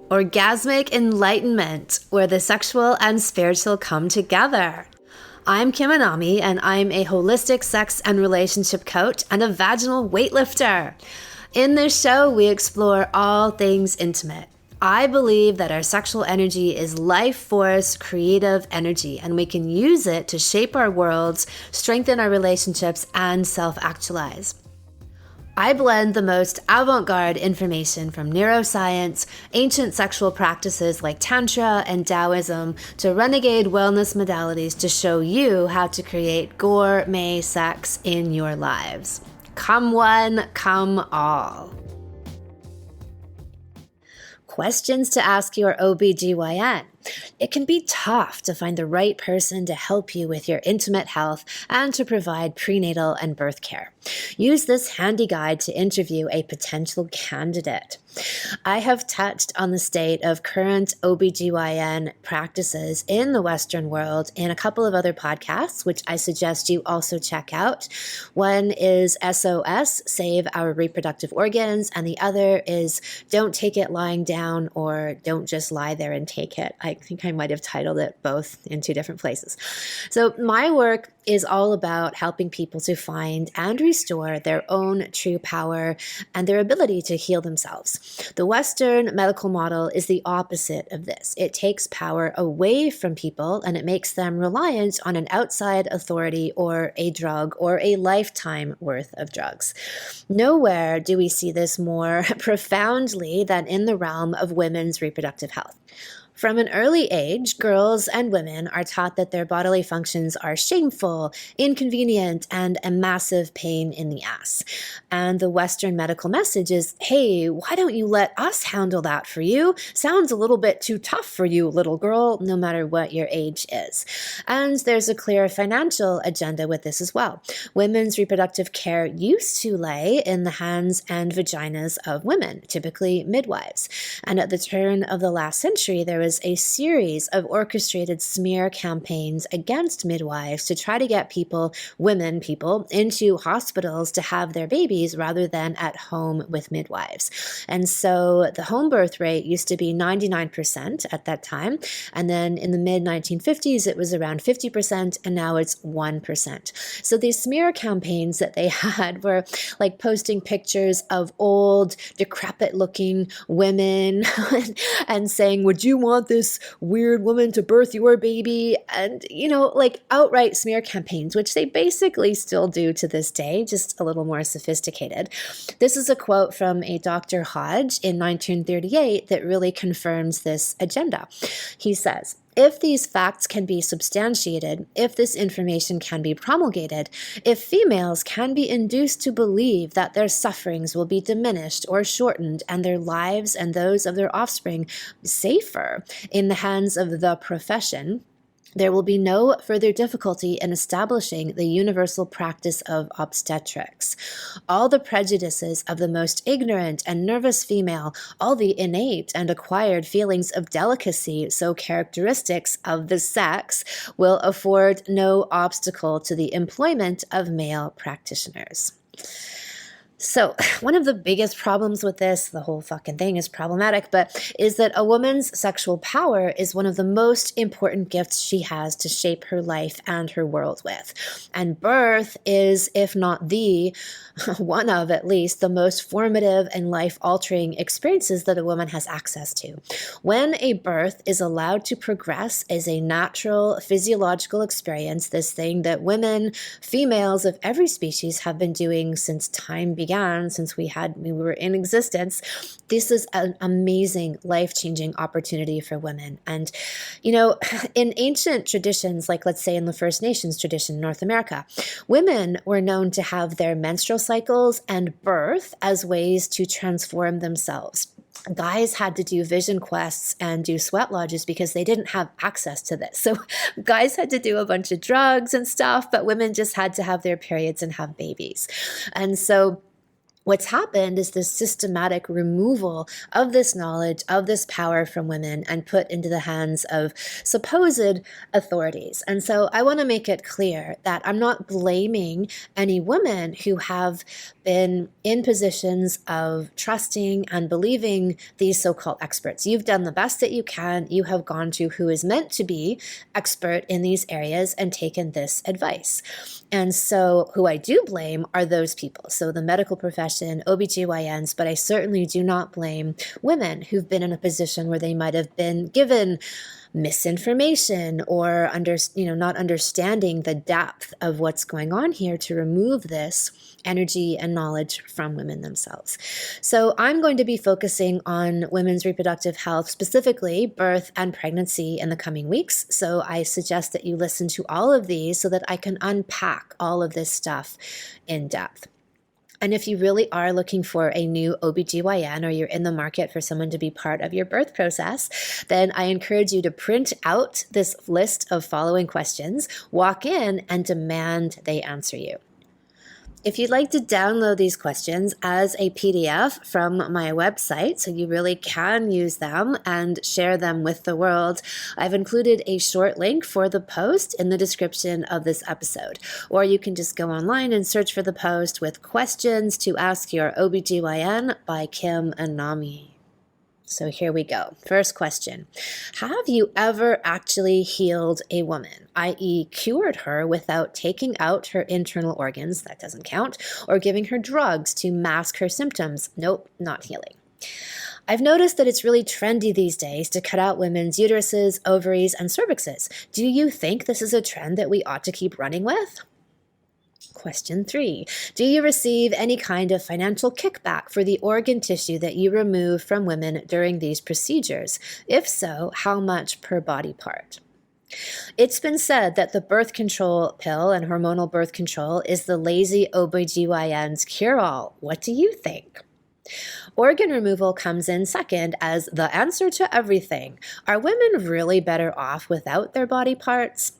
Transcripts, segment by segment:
Orgasmic enlightenment, where the sexual and spiritual come together. I'm Kim Anami, and I'm a holistic sex and relationship coach and a vaginal weightlifter. In this show, we explore all things intimate. I believe that our sexual energy is life force, creative energy, and we can use it to shape our worlds, strengthen our relationships, and self-actualize. I blend the most avant-garde information from neuroscience, ancient sexual practices like Tantra and Taoism, to renegade wellness modalities to show you how to create gourmet sex in your lives. Come one, come all. Questions to ask your OBGYN. It can be tough to find the right person to help you with your intimate health and to provide prenatal and birth care. Use this handy guide to interview a potential candidate. I have touched on the state of current OBGYN practices in the Western world in a couple of other podcasts, which I suggest you also check out. One is SOS, Save Our Reproductive Organs, and the other is Don't Take It Lying Down or Don't Just Lie There and Take It. I think I might have titled it both in two different places. So my work is all about helping people to find and restore their own true power and their ability to heal themselves. The Western medical model is the opposite of this. It takes power away from people and it makes them reliant on an outside authority or a drug or a lifetime worth of drugs. Nowhere do we see this more profoundly than in the realm of women's reproductive health. From an early age, girls and women are taught that their bodily functions are shameful, inconvenient, and a massive pain in the ass. And the Western medical message is, hey, why don't you let us handle that for you? Sounds a little bit too tough for you, little girl, no matter what your age is. And there's a clear financial agenda with this as well. Women's reproductive care used to lay in the hands and vaginas of women, typically midwives. And at the turn of the last century, there was a series of orchestrated smear campaigns against midwives to try to get women, into hospitals to have their babies rather than at home with midwives. And so the home birth rate used to be 99% at that time. And then in the mid-1950s, it was around 50%, and now it's 1%. So these smear campaigns that they had were like posting pictures of old, decrepit-looking women and saying, would you want this weird woman to birth your baby? And, like outright smear campaigns, which they basically still do to this day, just a little more sophisticated. This is a quote from a Dr. Hodge in 1938 that really confirms this agenda. He says, if these facts can be substantiated, if this information can be promulgated, if females can be induced to believe that their sufferings will be diminished or shortened and their lives and those of their offspring safer in the hands of the profession, there will be no further difficulty in establishing the universal practice of obstetrics. All the prejudices of the most ignorant and nervous female, all the innate and acquired feelings of delicacy, so characteristics of the sex, will afford no obstacle to the employment of male practitioners. So one of the biggest problems with this, the whole fucking thing is problematic, but is that a woman's sexual power is one of the most important gifts she has to shape her life and her world with. And birth is, if not the, one of at least, the most formative and life-altering experiences that a woman has access to. When a birth is allowed to progress as a natural physiological experience, this thing that women, females of every species have been doing since time began, since we were in existence, this is an amazing, life-changing opportunity for women. And, in ancient traditions, like let's say in the First Nations tradition in North America, women were known to have their menstrual cycles and birth as ways to transform themselves. Guys had to do vision quests and do sweat lodges because they didn't have access to this. So guys had to do a bunch of drugs and stuff, but women just had to have their periods and have babies. And so What's happened is this systematic removal of this knowledge, of this power from women, and put into the hands of supposed authorities. And so I want to make it clear that I'm not blaming any women who have been in positions of trusting and believing these so-called experts. You've done the best that you can. You have gone to who is meant to be expert in these areas and taken this advice. And so who I do blame are those people. So the medical profession, OBGYNs, but I certainly do not blame women who've been in a position where they might have been given misinformation or not understanding the depth of what's going on here to remove this energy and knowledge from women themselves. So I'm going to be focusing on women's reproductive health, specifically birth and pregnancy, in the coming weeks. So I suggest that you listen to all of these so that I can unpack all of this stuff in depth. And if you really are looking for a new OBGYN or you're in the market for someone to be part of your birth process, then I encourage you to print out this list of following questions, walk in, and demand they answer you. If you'd like to download these questions as a PDF from my website, so you really can use them and share them with the world, I've included a short link for the post in the description of this episode. Or you can just go online and search for the post with questions to ask your OBGYN by Kim and Nami. So here we go. First question. Have you ever actually healed a woman, i.e. cured her without taking out her internal organs, that doesn't count, or giving her drugs to mask her symptoms? Nope, not healing. I've noticed that it's really trendy these days to cut out women's uteruses, ovaries, and cervixes. Do you think this is a trend that we ought to keep running with? Question 3. Do you receive any kind of financial kickback for the organ tissue that you remove from women during these procedures? If so, how much per body part? It's been said that the birth control pill and hormonal birth control is the lazy OBGYN's cure-all. What do you think? Organ removal comes in second as the answer to everything. Are women really better off without their body parts?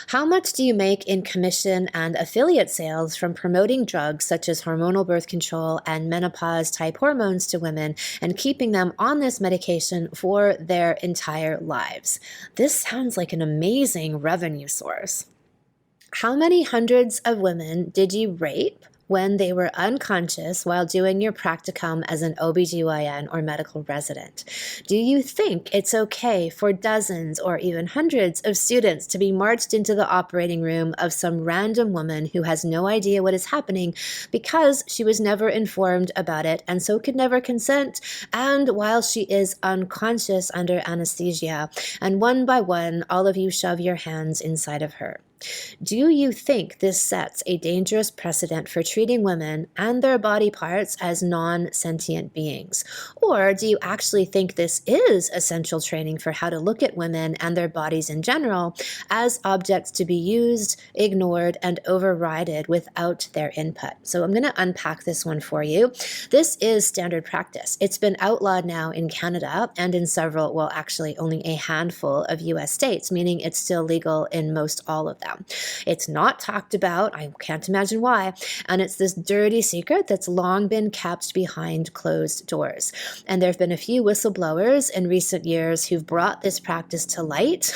How much do you make in commission and affiliate sales from promoting drugs such as hormonal birth control and menopause-type hormones to women and keeping them on this medication for their entire lives? This sounds like an amazing revenue source. How many hundreds of women did you rape when they were unconscious while doing your practicum as an OBGYN or medical resident? Do you think it's okay for dozens or even hundreds of students to be marched into the operating room of some random woman who has no idea what is happening because she was never informed about it and so could never consent, and while she is unconscious under anesthesia, and one by one all of you shove your hands inside of her? Do you think this sets a dangerous precedent for treating women and their body parts as non-sentient beings? Or do you actually think this is essential training for how to look at women and their bodies in general as objects to be used, ignored, and overridden without their input? So I'm going to unpack this one for you. This is standard practice. It's been outlawed now in Canada and in several, well, actually only a handful of US states, meaning it's still legal in most all of them. It's not talked about, I can't imagine why, and it's this dirty secret that's long been kept behind closed doors. And there have been a few whistleblowers in recent years who've brought this practice to light.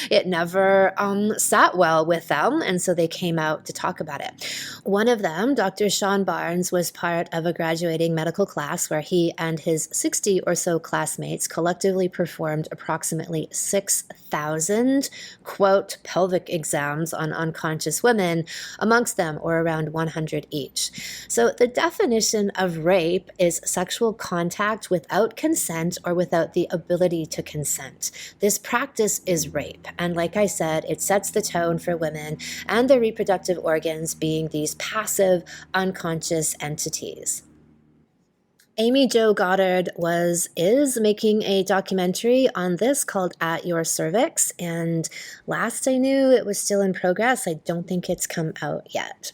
It never sat well with them, and so they came out to talk about it. One of them, Dr. Sean Barnes, was part of a graduating medical class where he and his 60 or so classmates collectively performed approximately 6,000, quote, pelvic exams on unconscious women, amongst them, or around 100 each. So the definition of rape is sexual contact without consent or without the ability to consent. This practice is rape, and like I said, it sets the tone for women and their reproductive organs being these passive, unconscious entities. Amy Jo Goddard is making a documentary on this called At Your Cervix, and last I knew it was still in progress. I don't think it's come out yet.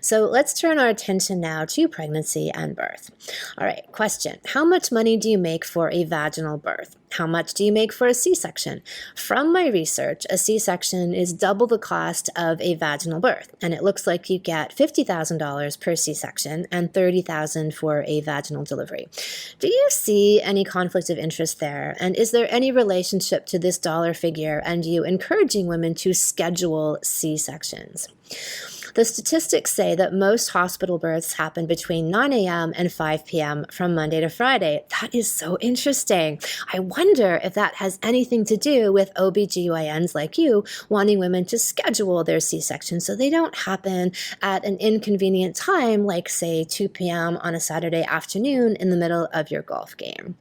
So let's turn our attention now to pregnancy and birth. All right, question. How much money do you make for a vaginal birth? How much do you make for a C-section? From my research, a C-section is double the cost of a vaginal birth, and it looks like you get $50,000 per C-section and $30,000 for a vaginal delivery. Do you see any conflict of interest there? And is there any relationship to this dollar figure and you encouraging women to schedule C-sections? The statistics say that most hospital births happen between 9 a.m. and 5 p.m. from Monday to Friday. That is so interesting. I wonder if that has anything to do with OBGYNs like you wanting women to schedule their C-sections so they don't happen at an inconvenient time, like say 2 p.m. on a Saturday afternoon in the middle of your golf game.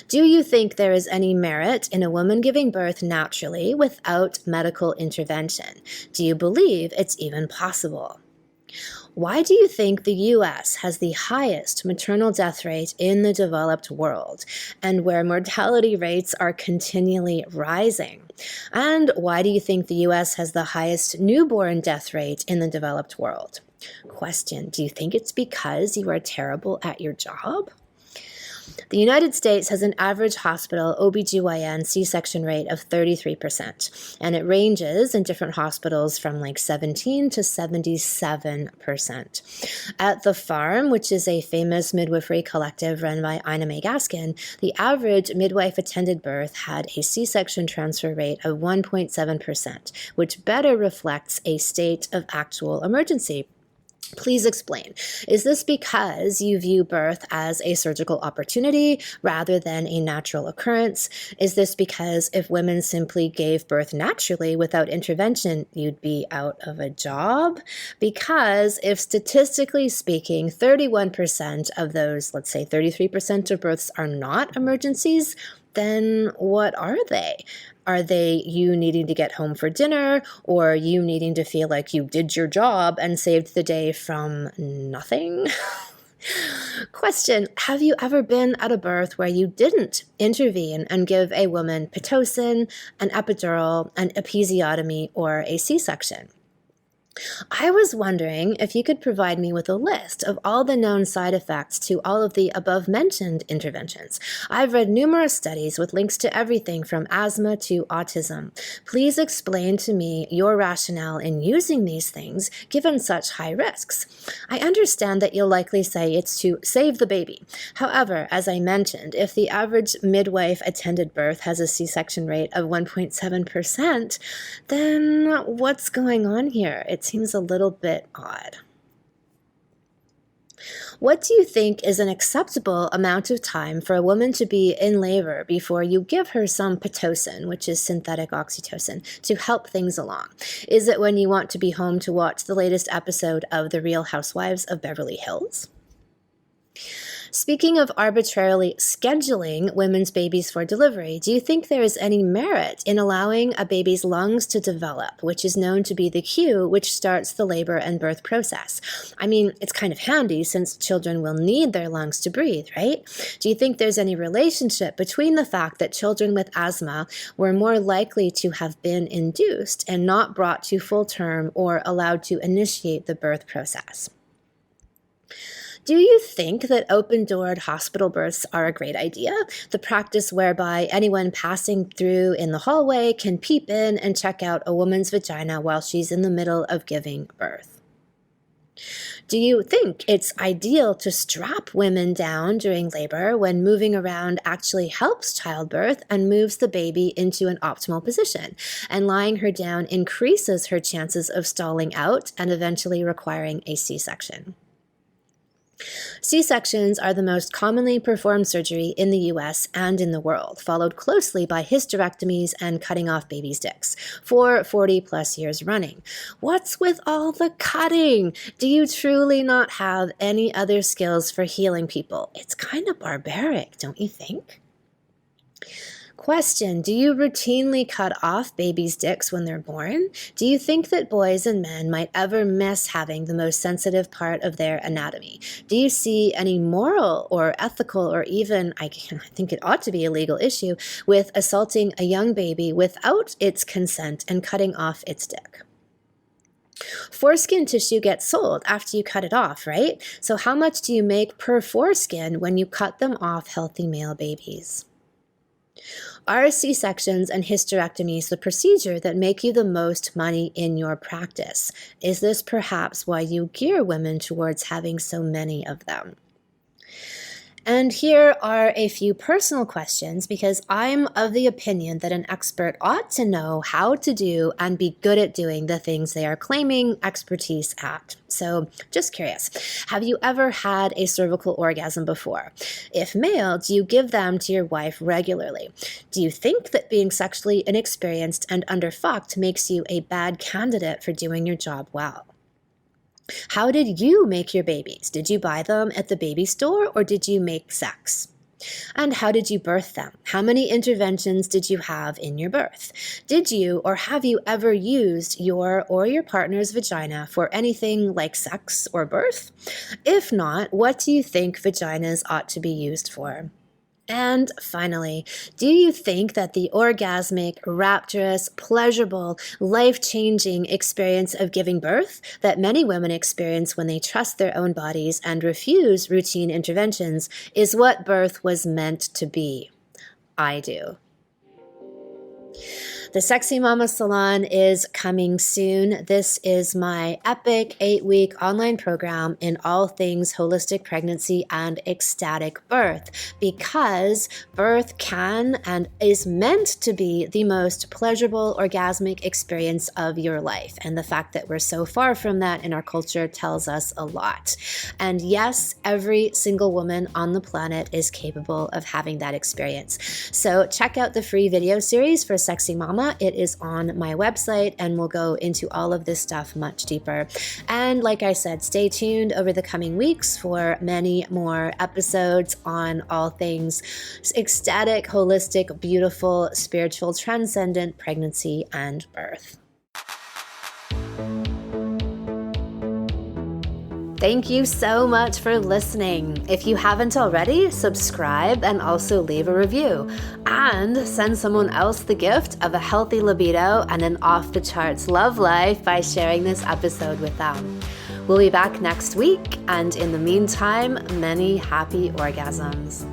Do you think there is any merit in a woman giving birth naturally without medical intervention? Do you believe it's even possible? Why do you think the U.S. has the highest maternal death rate in the developed world, and where mortality rates are continually rising? And why do you think the U.S. has the highest newborn death rate in the developed world? Question, do you think it's because you are terrible at your job? The United States has an average hospital OBGYN C-section rate of 33%, and it ranges in different hospitals from like 17 to 77%. At The Farm, which is a famous midwifery collective run by Ina May Gaskin, the average midwife-attended birth had a C-section transfer rate of 1.7%, which better reflects a state of actual emergency. Please explain. Is this because you view birth as a surgical opportunity rather than a natural occurrence? Is this because if women simply gave birth naturally without intervention, you'd be out of a job? Because if statistically speaking, 31% of those, let's say 33% of births are not emergencies, then what are they? Are they you needing to get home for dinner, or you needing to feel like you did your job and saved the day from nothing? Question, have you ever been at a birth where you didn't intervene and give a woman Pitocin, an epidural, an episiotomy, or a C-section? I was wondering if you could provide me with a list of all the known side effects to all of the above-mentioned interventions. I've read numerous studies with links to everything from asthma to autism. Please explain to me your rationale in using these things given such high risks. I understand that you'll likely say it's to save the baby. However, as I mentioned, if the average midwife-attended birth has a C-section rate of 1.7%, then what's going on here? It seems a little bit odd. What do you think is an acceptable amount of time for a woman to be in labor before you give her some Pitocin, which is synthetic oxytocin, to help things along? Is it when you want to be home to watch the latest episode of The Real Housewives of Beverly Hills? Speaking of arbitrarily scheduling women's babies for delivery, do you think there is any merit in allowing a baby's lungs to develop, which is known to be the cue which starts the labor and birth process? I mean, it's kind of handy since children will need their lungs to breathe, right? Do you think there's any relationship between the fact that children with asthma were more likely to have been induced and not brought to full term or allowed to initiate the birth process? Do you think that open-doored hospital births are a great idea? The practice whereby anyone passing through in the hallway can peep in and check out a woman's vagina while she's in the middle of giving birth. Do you think it's ideal to strap women down during labor when moving around actually helps childbirth and moves the baby into an optimal position, and lying her down increases her chances of stalling out and eventually requiring a C-section? C-sections are the most commonly performed surgery in the U.S. and in the world, followed closely by hysterectomies and cutting off babies' dicks for 40-plus years running. What's with all the cutting? Do you truly not have any other skills for healing people? It's kind of barbaric, don't you think? Question: do you routinely cut off babies' dicks when they're born? Do you think that boys and men might ever miss having the most sensitive part of their anatomy? Do you see any moral or ethical or even, I think it ought to be a legal issue, with assaulting a young baby without its consent and cutting off its dick? Foreskin tissue gets sold after you cut it off, right? So how much do you make per foreskin when you cut them off healthy male babies? Are C-sections and hysterectomies the procedure that make you the most money in your practice? Is this perhaps why you gear women towards having so many of them? And here are a few personal questions, because I'm of the opinion that an expert ought to know how to do and be good at doing the things they are claiming expertise at. So just curious, have you ever had a cervical orgasm before? If male, do you give them to your wife regularly? Do you think that being sexually inexperienced and underfucked makes you a bad candidate for doing your job well? How did you make your babies? Did you buy them at the baby store or did you make sex? And how did you birth them? How many interventions did you have in your birth? Did you or have you ever used your or your partner's vagina for anything like sex or birth? If not, what do you think vaginas ought to be used for? And finally, do you think that the orgasmic, rapturous, pleasurable, life-changing experience of giving birth that many women experience when they trust their own bodies and refuse routine interventions is what birth was meant to be? I do. The Sexy Mama Salon is coming soon. This is my epic 8-week online program in all things holistic pregnancy and ecstatic birth, because birth can and is meant to be the most pleasurable orgasmic experience of your life. And the fact that we're so far from that in our culture tells us a lot. And yes, every single woman on the planet is capable of having that experience. So check out the free video series for Sexy Mama. It is on my website and we'll go into all of this stuff much deeper. And like I said, stay tuned over the coming weeks for many more episodes on all things ecstatic, holistic, beautiful, spiritual, transcendent pregnancy and birth. Thank you so much for listening. If you haven't already, subscribe and also leave a review. And send someone else the gift of a healthy libido and an off-the-charts love life by sharing this episode with them. We'll be back next week, and in the meantime, many happy orgasms.